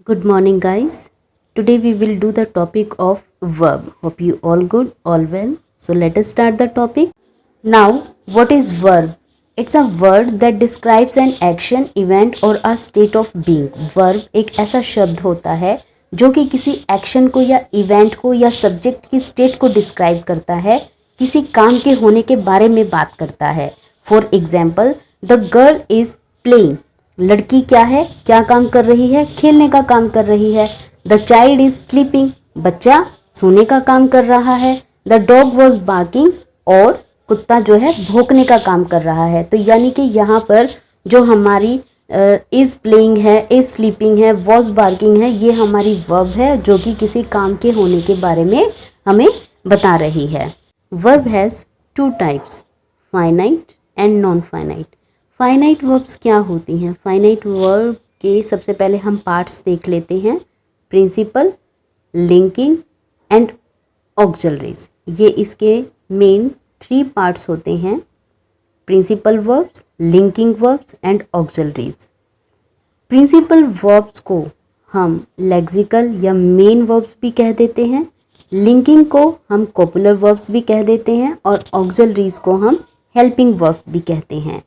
Good morning, guys. Today we will do the topic of verb. Hope you all good, all well. So let us start the topic. Now, what is verb? It's a word that describes an action, event or a state of being. Verb एक ऐसा शब्द होता है जो कि किसी action को या इवेंट को या सब्जेक्ट की स्टेट को डिस्क्राइब करता है, किसी काम के होने के बारे में बात करता है. For example, the girl is playing. लड़की क्या है, क्या काम कर रही है, खेलने का काम कर रही है. The child is sleeping. बच्चा सोने का काम कर रहा है. The dog was barking. और कुत्ता जो है भौंकने का काम कर रहा है. तो यानी कि यहाँ पर जो हमारी इज प्लेइंग है, इज स्लीपिंग है, वॉज बार्किंग है, ये हमारी वर्ब है जो कि किसी काम के होने के बारे में हमें बता रही है. Verb has two types, finite and non finite. Finite verbs क्या होती हैं? फाइनाइट वर्ब के सबसे पहले हम पार्ट्स देख लेते हैं. Principal, linking and auxiliaries. ये इसके मेन 3 पार्ट्स होते हैं. Principal verbs, linking verbs and auxiliaries. Principal verbs को हम लेक्सिकल या मेन वर्ब्स भी कह देते हैं. लिंकिंग को हम कॉपुलर वर्ब्स भी कह देते हैं और ऑक्सिलरीज को हम हेल्पिंग वर्ब्स भी कहते हैं.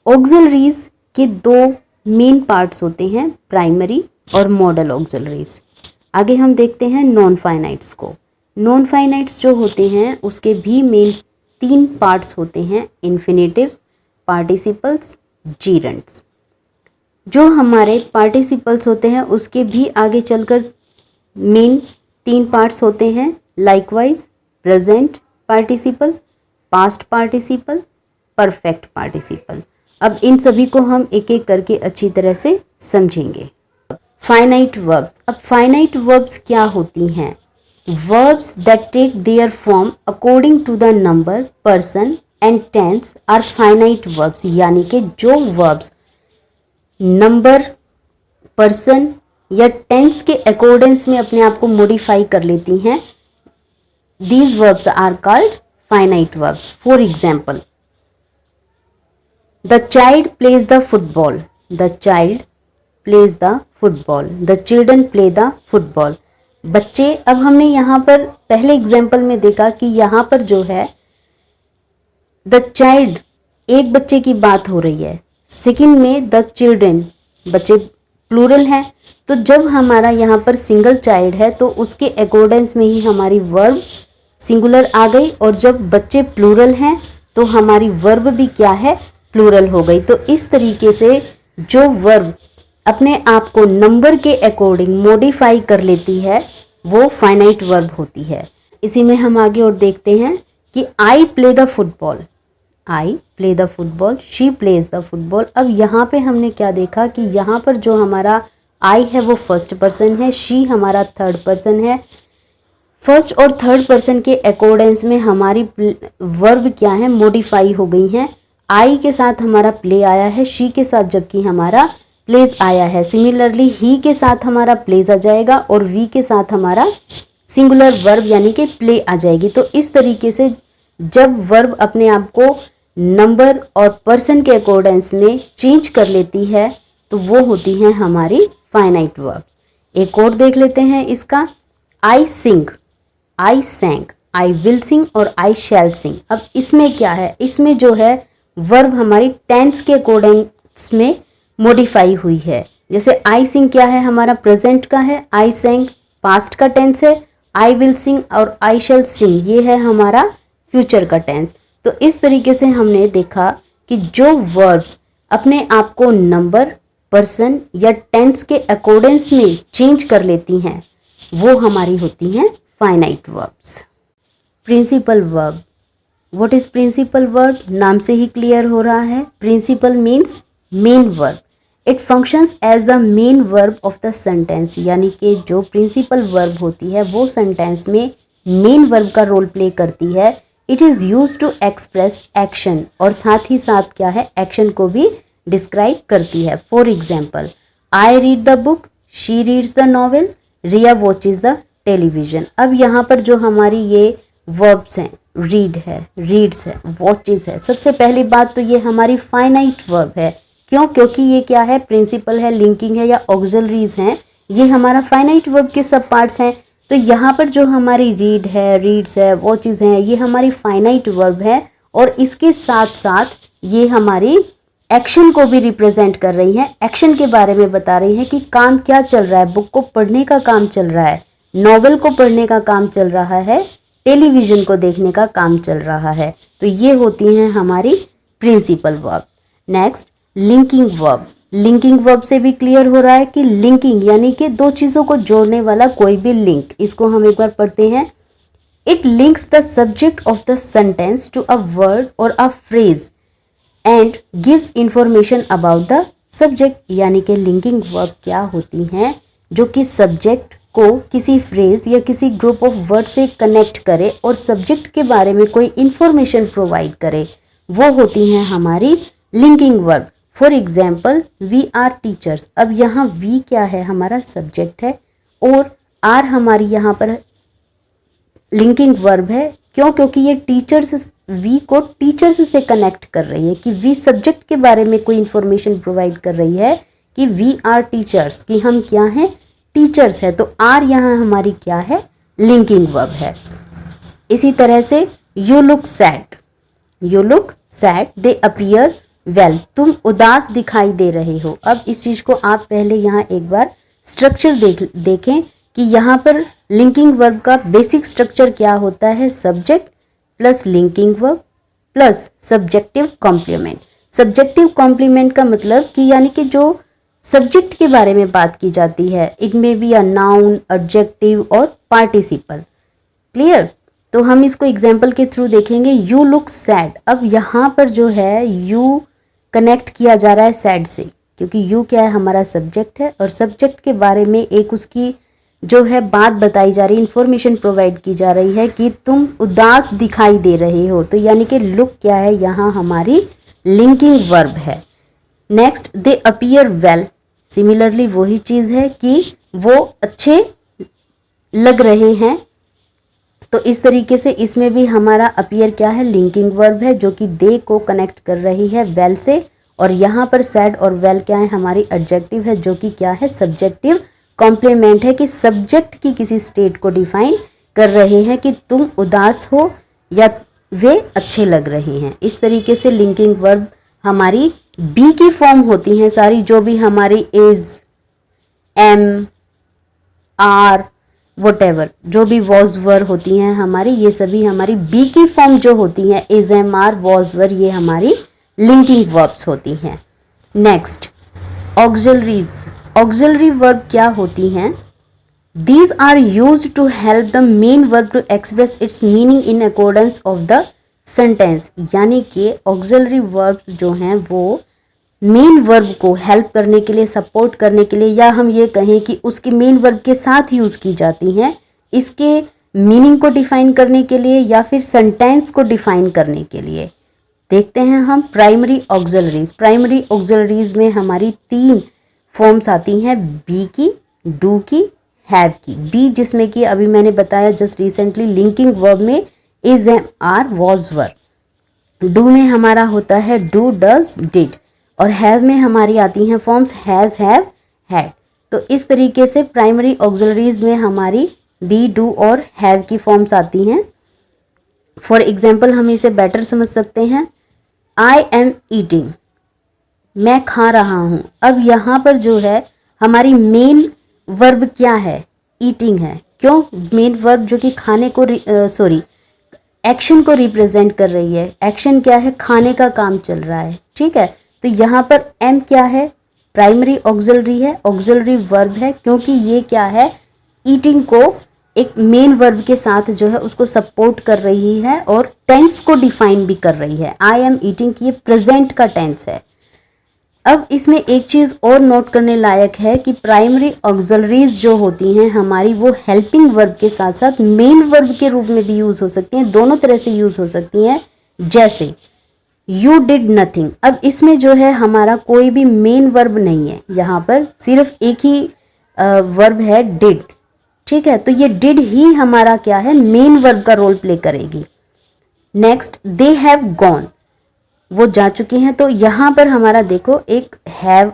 ऑक्सिलरीज के 2 मेन पार्ट्स होते हैं, प्राइमरी और मॉडल ऑक्सिलरीज. आगे हम देखते हैं नॉन फाइनाइट्स को. नॉन फाइनाइट्स जो होते हैं उसके भी मेन 3 पार्ट्स होते हैं, इन्फिनेटिव्स, पार्टिसिपल्स, जीरेंड्स. जो हमारे पार्टिसिपल्स होते हैं उसके भी आगे चलकर मेन 3 पार्ट्स होते हैं, likewise, present participle, past participle, perfect participle. अब इन सभी को हम एक एक करके अच्छी तरह से समझेंगे. Finite verbs. अब फाइनाइट वर्ब्स क्या होती हैं? Verbs that take their form according to the number, person and tense are finite verbs. यानी कि जो वर्ब्स नंबर, पर्सन या टेंस के अकॉर्डेंस में अपने आप को मॉडिफाई कर लेती हैं, these verbs are called finite verbs. For example, The child plays the football. The child plays the football. The children play the football. बच्चे, अब हमने यहाँ पर पहले एग्जाम्पल में देखा कि यहाँ पर जो है द चाइल्ड, एक बच्चे की बात हो रही है. सेकंड में द चिल्ड्रन, बच्चे प्लूरल हैं. तो जब हमारा यहाँ पर सिंगल चाइल्ड है तो उसके अकॉर्डेंस में ही हमारी वर्ब सिंगुलर आ गई, और जब बच्चे प्लूरल हैं तो हमारी वर्ब भी क्या है, प्लूरल हो गई. तो इस तरीके से जो वर्ब अपने आप को नंबर के अकॉर्डिंग मॉडिफाई कर लेती है वो फाइनाइट वर्ब होती है. इसी में हम आगे और देखते हैं कि I play the football. I play the football, she plays the football. अब यहाँ पे हमने क्या देखा कि यहाँ पर जो हमारा आई है वो फर्स्ट पर्सन है, शी हमारा थर्ड पर्सन है. फर्स्ट और थर्ड पर्सन के अकॉर्डेंस में हमारी वर्ब क्या है, मॉडिफाई हो गई हैं. आई के साथ हमारा प्ले आया है, शी के साथ जबकि हमारा प्लेज आया है. सिमिलरली ही के साथ हमारा प्लेज आ जाएगा और वी के साथ हमारा सिंगुलर वर्ब यानी कि प्ले आ जाएगी. तो इस तरीके से जब वर्ब अपने आप को नंबर और पर्सन के अकॉर्डेंस में चेंज कर लेती है तो वो होती हैं हमारी फाइनाइट वर्ब्स. एक और देख लेते हैं इसका. आई सिंग, आई सैंग, आई विल सिंग और आई शैल सिंग. अब इसमें क्या है, इसमें जो है वर्ब हमारी टेंस के अकॉर्डेंस में मॉडिफाई हुई है. जैसे आई सिंग क्या है, हमारा प्रेजेंट का है, आई सैंग पास्ट का टेंस है, आई विल सिंग और आई शैल सिंग ये है हमारा फ्यूचर का टेंस. तो इस तरीके से हमने देखा कि जो वर्ब्स अपने आप को नंबर, पर्सन या टेंस के अकॉर्डेंस में चेंज कर लेती हैं वो हमारी होती हैं finite verbs. Principal verb. What is principal verb? नाम से ही क्लियर हो रहा है. Principal means main verb. It functions as the main verb of the sentence. यानी कि जो प्रिंसिपल वर्ब होती है वो सेंटेंस में मेन वर्ब का रोल प्ले करती है. It is use to express action, और साथ ही साथ क्या है, एक्शन को भी डिस्क्राइब करती है. For example, I read the book, she reads the novel, Riya watches the television. अब यहाँ पर जो हमारी ये वर्ब्स हैं, रीड है, रीड्स है, वॉचेज है, सबसे पहली बात तो ये हमारी फाइनाइट वर्ब है. क्यों? क्योंकि ये क्या है, प्रिंसिपल है, लिंकिंग है या ऑक्सिलरीज हैं. ये हमारा फाइनाइट वर्ब के सब पार्ट्स हैं। तो यहाँ पर जो हमारी रीड है, रीड्स है, वॉचेस हैं, ये हमारी फाइनाइट वर्ब है और इसके साथ साथ ये हमारी एक्शन को भी रिप्रेजेंट कर रही हैं। एक्शन के बारे में बता रही हैं कि काम क्या चल रहा है, बुक को पढ़ने का काम चल रहा है, नॉवेल को पढ़ने का काम चल रहा है, टेलीविजन को देखने का काम चल रहा है। तो ये होती हैं हमारी principal verbs. Next linking verb. Linking verb से भी क्लियर हो रहा है कि लिंकिंग यानी कि दो चीज़ों को जोड़ने वाला कोई भी लिंक। इसको हम एक बार पढ़ते हैं। It links the subject of the sentence to a word और a phrase and gives information about the subject. यानी कि लिंकिंग वर्ब क्या होती हैं, जो कि सब्जेक्ट को किसी फ्रेज या किसी ग्रुप ऑफ वर्ड से कनेक्ट करे और सब्जेक्ट के बारे में कोई इंफॉर्मेशन प्रोवाइड करे, वो होती हैं हमारी linking verb. For example we are teachers. अब यहाँ वी क्या है, हमारा सब्जेक्ट है और आर हमारी यहाँ पर लिंकिंग वर्ब है। क्यों? क्योंकि ये टीचर्स, वी को टीचर्स से कनेक्ट कर रही है, कि वी सब्जेक्ट के बारे में कोई इंफॉर्मेशन प्रोवाइड कर रही है कि वी आर टीचर्स, कि हम क्या हैं, टीचर्स है। तो आर यहाँ हमारी क्या है, लिंकिंग वर्ब है। इसी तरह से you look sad, you look sad, they appear well, तुम उदास दिखाई दे रहे हो। अब इस चीज को आप पहले यहाँ एक बार स्ट्रक्चर देखें कि यहाँ पर लिंकिंग वर्ब का बेसिक स्ट्रक्चर क्या होता है, subject plus linking verb plus subjective complement. Subjective complement का मतलब कि यानी कि जो सब्जेक्ट के बारे में बात की जाती है, इट में बी अ नाउन, एडजेक्टिव और पार्टिसिपल। क्लियर? तो हम इसको एग्जाम्पल के थ्रू देखेंगे। You look sad. अब यहाँ पर जो है यू कनेक्ट किया जा रहा है सैड से, क्योंकि यू क्या है, हमारा सब्जेक्ट है और सब्जेक्ट के बारे में एक उसकी जो है बात बताई जा रही है, इंफॉर्मेशन प्रोवाइड की जा रही है कि तुम उदास दिखाई दे रहे हो। तो यानी कि लुक क्या है, यहाँ हमारी लिंकिंग वर्ब है। नेक्स्ट दे अपीयर वेल। सिमिलरली वही चीज़ है कि वो अच्छे लग रहे हैं। तो इस तरीके से इसमें भी हमारा अपीयर क्या है, लिंकिंग वर्ब है, जो कि दे को कनेक्ट कर रही है वेल से। और यहाँ पर सैड और वेल क्या है, हमारी एडजेक्टिव है, जो कि क्या है, सब्जेक्टिव कॉम्प्लीमेंट है, कि सब्जेक्ट की किसी स्टेट को डिफाइन कर रहे हैं कि तुम उदास हो या वे अच्छे लग रहे हैं। इस तरीके से लिंकिंग वर्ब हमारी बी की फॉर्म होती हैं सारी, जो भी हमारी इज, एम, आर, वॉटेवर, जो भी वॉज वर होती हैं हमारी, ये सभी हमारी बी की फॉर्म जो होती हैं, is, am, are, was were, ये हमारी लिंकिंग वर्ब्स होती हैं। Next auxiliaries. ऑक्सिलरी वर्ब क्या होती हैं? These are used to help the main verb to express its meaning in accordance of the sentence. यानी कि ऑक्सिलरी वर्ब्स जो हैं वो मेन वर्ब को हेल्प करने के लिए, सपोर्ट करने के लिए, या हम ये कहें कि उसके मेन वर्ब के साथ यूज़ की जाती हैं, इसके मीनिंग को डिफाइन करने के लिए या फिर सेंटेंस को डिफाइन करने के लिए। देखते हैं हम प्राइमरी ऑक्सिलरीज। प्राइमरी ऑक्सिलरीज में हमारी 3 फॉर्म्स आती हैं, बी की, डू की, हैव की। बी जिसमें कि अभी मैंने बताया जस्ट रिसेंटली लिंकिंग वर्ब में is, am, are, was, were. Do में हमारा होता है डू, डज, डिड। और हैव में हमारी आती हैं फॉर्म्स हैज़, हैव, हैड। तो इस तरीके से प्राइमरी ऑक्सिलरीज में हमारी बी, डू और हैव की फॉर्म्स आती हैं। फॉर एग्जाम्पल हम इसे बेटर समझ सकते हैं। आई एम ईटिंग, मैं खा रहा हूँ। अब यहाँ पर जो है हमारी मेन वर्ब क्या है, ईटिंग है। क्यों? मेन वर्ब जो कि खाने को एक्शन को रिप्रेजेंट कर रही है। एक्शन क्या है, खाने का काम चल रहा है। ठीक है, तो यहाँ पर एम क्या है, प्राइमरी ऑक्सिलरी है, ऑक्सिलरी वर्ब है, क्योंकि ये क्या है, ईटिंग को एक मेन वर्ब के साथ जो है उसको सपोर्ट कर रही है और टेंस को डिफाइन भी कर रही है। आई एम ईटिंग की ये प्रेजेंट का टेंस है। अब इसमें एक चीज़ और नोट करने लायक है कि प्राइमरी ऑक्सिलरीज जो होती हैं हमारी, वो हेल्पिंग वर्ब के साथ साथ मेन वर्ब के रूप में भी यूज़ हो सकती हैं, दोनों तरह से यूज़ हो सकती हैं। जैसे यू डिड नथिंग। अब इसमें जो है हमारा कोई भी मेन वर्ब नहीं है, यहाँ पर सिर्फ एक ही वर्ब है, डिड। ठीक है, तो ये डिड ही हमारा क्या है, मेन वर्ब का रोल प्ले करेगी। नेक्स्ट दे हैव गॉन, वो जा चुके हैं। तो यहाँ पर हमारा देखो एक हैव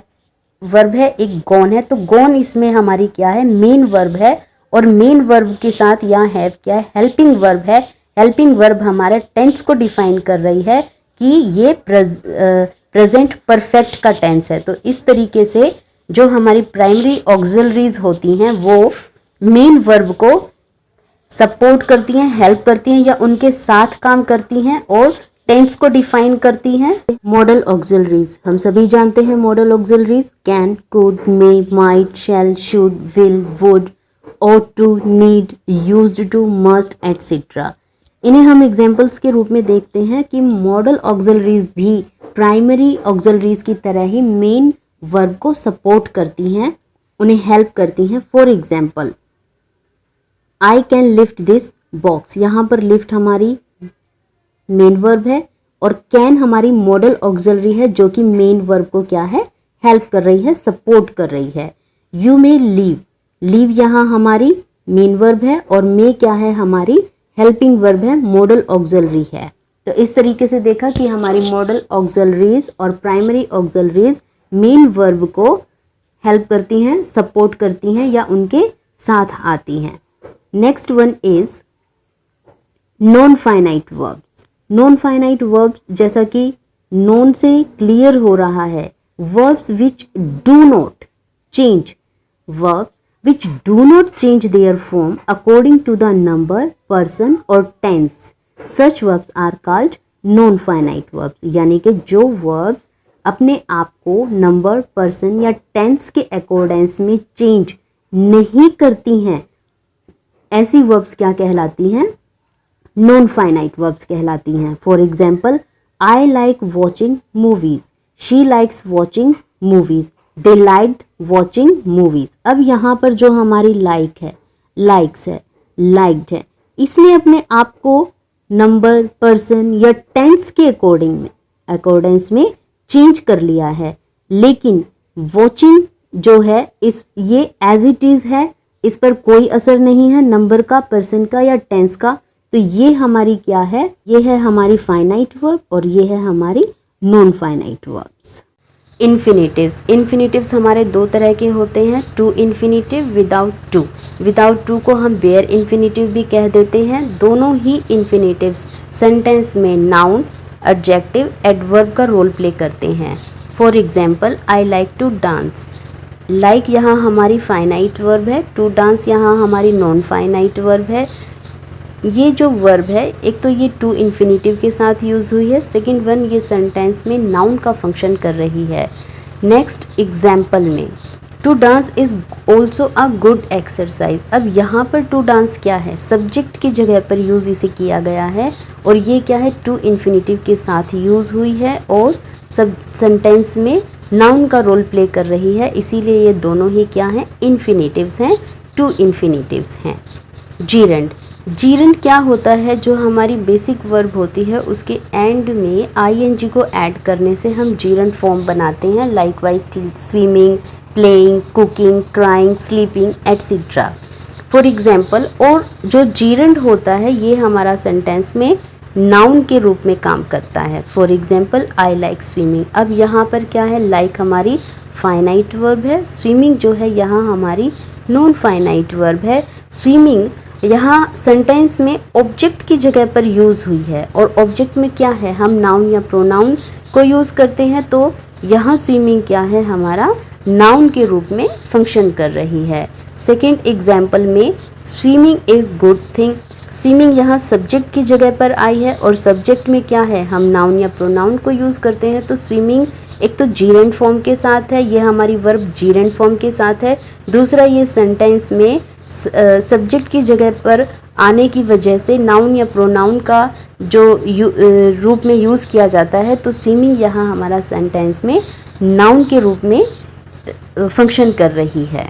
वर्ब है, एक गॉन है। तो गॉन इसमें हमारी क्या है, मेन वर्ब है, और मेन वर्ब के साथ यहाँ हैव क्या है, हेल्पिंग वर्ब है। हेल्पिंग वर्ब हमारे टेंस को डिफाइन कर रही है कि ये प्रेजेंट परफेक्ट का टेंस है। तो इस तरीके से जो हमारी प्राइमरी ऑक्सिलरीज होती हैं वो मेन वर्ब को सपोर्ट करती हैं, हेल्प करती हैं या उनके साथ काम करती हैं और टेंस को डिफाइन करती हैं। मॉडल ऑक्सिलरीज हम सभी जानते हैं। Modal auxiliaries can, could, may, might, shall, should, will, would, ought to, need, used to, must, etc. इन्हें हम एग्जाम्पल्स के रूप में देखते हैं कि मॉडल ऑक्सिलरीज भी प्राइमरी ऑक्सिलरीज की तरह ही मेन वर्ब को सपोर्ट करती हैं, उन्हें हेल्प करती हैं। For example, I can lift this box, यहाँ पर लिफ्ट हमारी मेन वर्ब है और कैन हमारी मॉडल ऑक्सिलरी है जो कि मेन वर्ब को क्या है, हेल्प कर रही है, सपोर्ट कर रही है। यू मे लीव, लीव यहाँ हमारी मेन वर्ब है और मे क्या है, हमारी हेल्पिंग वर्ब है, मॉडल ऑक्सिलरी है। तो इस तरीके से देखा कि हमारी मॉडल ऑक्सिलरीज और प्राइमरी ऑक्सिलरीज मेन वर्ब को हेल्प करती हैं, सपोर्ट करती हैं या उनके साथ आती हैं। Next one is non finite verbs. Non finite verbs, जैसा कि नॉन से क्लियर हो रहा है, verbs which do not change, verbs which do not change their form according to the number, person or tense. Such verbs are called non-finite verbs. यानी कि जो verbs अपने आप को नंबर, पर्सन या टेंस के अकॉर्डेंस में चेंज नहीं करती हैं, ऐसी verbs क्या कहलाती हैं, नॉन फाइनाइट वर्ब्स कहलाती हैं। For example, I like watching movies, she likes watching movies, they liked watching movies. अब यहाँ पर जो हमारी लाइक है, लाइक्स है, लाइक्ड है, इसने अपने आप को नंबर, पर्सन या टेंस के अकॉर्डेंस में चेंज कर लिया है, लेकिन वॉचिंग जो है ये एज इट इज है, इस पर कोई असर नहीं है नंबर का, पर्सन का या टेंस का। तो ये हमारी क्या है, ये है हमारी फाइनाइट वर्ब और ये है हमारी non finite verbs. Infinitives, infinitives हमारे दो तरह के होते हैं, to infinitive, without to. Without to को हम बेयर इन्फिनेटिव भी कह देते हैं। दोनों ही इन्फिनेटिव्स सेंटेंस में नाउन, एडजेक्टिव, एडवर्ब का रोल प्ले करते हैं। For example, I like to dance, like यहाँ हमारी फाइनाइट वर्ब है, टू डांस यहाँ हमारी नॉन फाइनाइट वर्ब है। ये जो वर्ब है, एक तो ये टू इन्फिनेटिव के साथ यूज़ हुई है, सेकंड वन ये सेंटेंस में नाउन का फंक्शन कर रही है। नेक्स्ट एग्जाम्पल में, to dance is also a good exercise. अब यहाँ पर टू डांस क्या है, सब्जेक्ट की जगह पर यूज़ इसे किया गया है और ये क्या है, टू इन्फिनेटिव के साथ यूज़ हुई है और सब सेंटेंस में नाउन का रोल प्ले कर रही है, इसीलिए ये दोनों ही क्या हैं, इन्फिनेटिव्स हैं, टू इन्फिनेटिव्स हैं। जीरेंड, जीरेंड क्या होता है, जो हमारी बेसिक वर्ब होती है उसके एंड में आईएनजी को ऐड करने से हम जीरेंड फॉर्म बनाते हैं, likewise swimming, playing, cooking, crying, sleeping etcetera. For example, और जो जीरेंड होता है ये हमारा सेंटेंस में नाउन के रूप में काम करता है। For example, I like swimming. अब यहाँ पर क्या है, लाइक हमारी फाइनाइट वर्ब है, स्विमिंग जो है यहाँ हमारी नॉन फाइनाइट वर्ब है। स्विमिंग यहाँ सेंटेंस में ऑब्जेक्ट की जगह पर यूज़ हुई है और ऑब्जेक्ट में क्या है, हम नाउन या प्रोनाउन को यूज़ करते हैं, तो यहाँ स्विमिंग क्या है, हमारा नाउन के रूप में फंक्शन कर रही है। सेकेंड एग्जाम्पल में, swimming is good thing, swimming यहाँ सब्जेक्ट की जगह पर आई है और सब्जेक्ट में क्या है, हम नाउन या प्रोनाउन को यूज़ करते हैं, तो स्विमिंग एक तो जीरेंड फॉर्म के साथ है, ये हमारी वर्ब जीरेंड फॉर्म के साथ है। दूसरा, ये सेंटेंस में सब्जेक्ट की जगह पर आने की वजह से नाउन या प्रोनाउन का जो रूप में यूज़ किया जाता है, तो स्विमिंग यहाँ हमारा सेंटेंस में नाउन के रूप में फंक्शन कर रही है।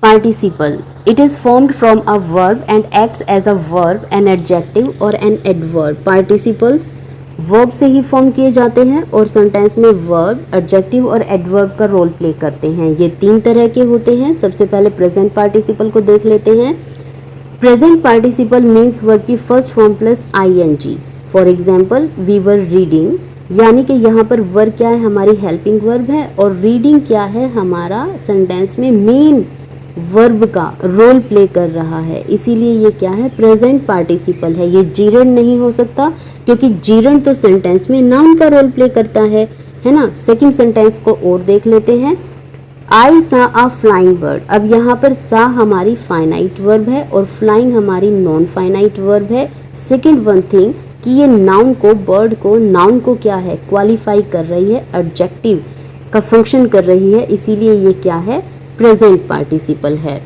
Participle, it is formed from a verb and acts as a verb, an adjective और एन एडवर्ब। पार्टिसिपल्स वर्ब से ही फॉर्म किए जाते हैं और सेंटेंस में वर्ब, एडजेक्टिव और एडवर्ब का रोल प्ले करते हैं। ये तीन तरह के होते हैं। सबसे पहले प्रेजेंट पार्टिसिपल को देख लेते हैं। प्रेजेंट पार्टिसिपल मीन्स वर्ब की first form plus ING. For example, we were reading, यानी कि यहाँ पर वर्ब क्या है, हमारी हेल्पिंग वर्ब है, और रीडिंग क्या है, हमारा सेंटेंस में मेन वर्ब का रोल प्ले कर रहा है, इसीलिए ये क्या है, प्रेजेंट पार्टिसिपल है। ये जीरंड नहीं हो सकता क्योंकि जीरंड तो सेंटेंस में नाउन का रोल प्ले करता है ना। सेकंड सेंटेंस को और देख लेते हैं। आई सा अ फ्लाइंग बर्ड। अब यहाँ पर सा हमारी फाइनाइट वर्ब है और फ्लाइंग हमारी नॉन फाइनाइट वर्ब है। सेकंड वन थिंग कि ये नाउन को, बर्ड को, नाउन को क्या है, क्वालिफाई कर रही है, एडजेक्टिव का फंक्शन कर रही है, इसीलिए ये क्या है, प्रेजेंट पार्टिसिपल है।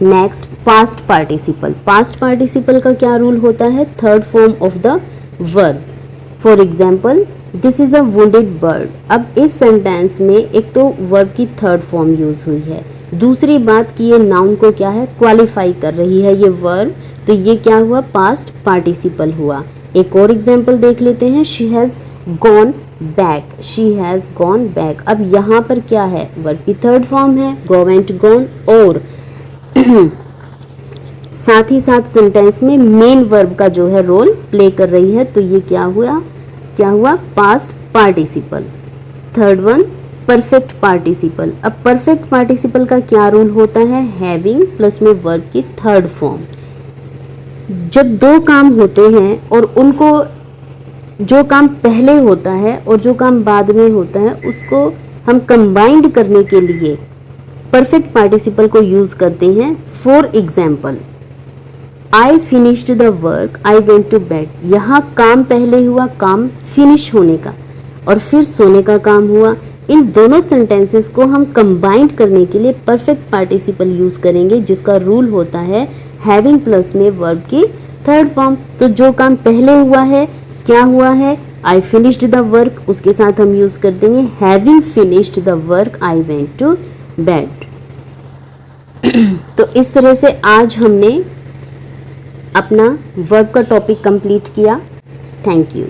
Next past participle. Past participle का क्या रूल होता है, third form of the verb. For example this is a wounded bird. अब इस सेंटेंस में एक तो वर्ब की थर्ड फॉर्म यूज हुई है, दूसरी बात कि ये नाउन को क्या है, क्वालिफाई कर रही है ये वर्ब, तो ये क्या हुआ, पास्ट पार्टिसिपल हुआ। एक और एग्जाम्पल देख लेते हैं। She has gone back. She has gone back. अब यहाँ पर क्या है, वर्ब की थर्ड फॉर्म है, गो वेंट गॉन, और साथ ही साथ सेंटेंस में मेन वर्ब का जो है रोल प्ले कर रही है, तो ये क्या हुआ, past participle. Third one perfect participle. अब परफेक्ट पार्टिसिपल का क्या रूल होता है, हैविंग प्लस में वर्ब की थर्ड फॉर्म। जब दो काम होते हैं और उनको, जो काम पहले होता है और जो काम बाद में होता है, उसको हम कंबाइंड करने के लिए परफेक्ट पार्टिसिपल को यूज करते हैं। For example I finished the work, I went to bed. यहाँ काम पहले हुआ, काम फिनिश होने का, और फिर सोने का काम हुआ। इन दोनों सेंटेंसेस को हम कंबाइंड करने के लिए परफेक्ट पार्टिसिपल यूज करेंगे, जिसका रूल होता है हैविंग प्लस में वर्ब की थर्ड फॉर्म। तो जो काम पहले हुआ है, क्या हुआ है, आई फिनिश्ड द वर्क, उसके साथ हम यूज कर देंगे having finished the work, I went to bed. तो इस तरह से आज हमने अपना वर्ब का टॉपिक कंप्लीट किया। Thank you.